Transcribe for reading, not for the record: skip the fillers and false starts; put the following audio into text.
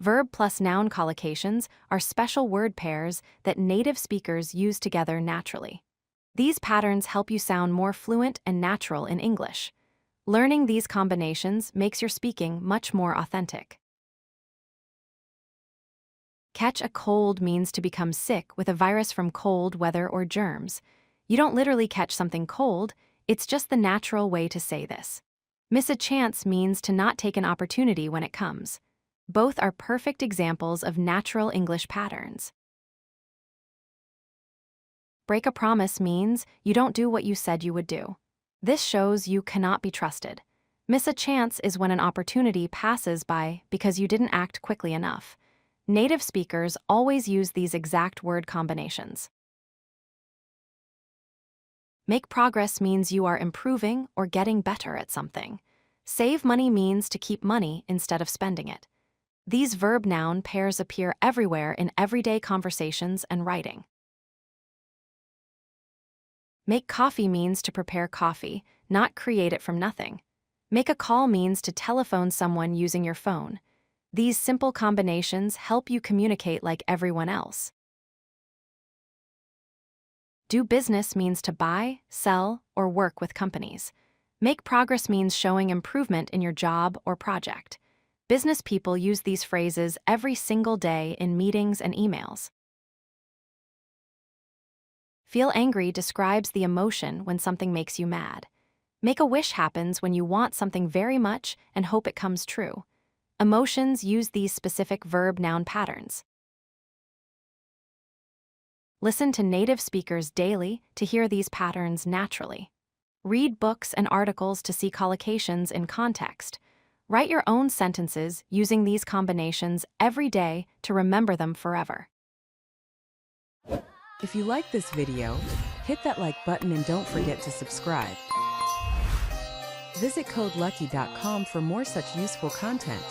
Verb plus noun collocations are special word pairs that native speakers use together naturally. These patterns help you sound more fluent and natural in English. Learning these combinations makes your speaking much more authentic. Catch a cold means to become sick with a virus from cold weather or germs. You don't literally catch something cold, it's just the natural way to say this. Miss a chance means to not take an opportunity when it comes. Both are perfect examples of natural English patterns. Break a promise means you don't do what you said you would do. This shows you cannot be trusted. Miss a chance is when an opportunity passes by because you didn't act quickly enough. Native speakers always use these exact word combinations. Make progress means you are improving or getting better at something. Save money means to keep money instead of spending it. These verb-noun pairs appear everywhere in everyday conversations and writing. Make coffee means to prepare coffee, not create it from nothing. Make a call means to telephone someone using your phone. These simple combinations help you communicate like everyone else. Do business means to buy, sell, or work with companies. Make progress means showing improvement in your job or project. Business people use these phrases every single day in meetings and emails. Feel angry describes the emotion when something makes you mad. Make a wish happens when you want something very much and hope it comes true. Emotions use these specific verb-noun patterns. Listen to native speakers daily to hear these patterns naturally. Read books and articles to see collocations in context. Write your own sentences using these combinations every day to remember them forever. If you like this video, hit that like button and don't forget to subscribe. Visit codelucky.com for more such useful content.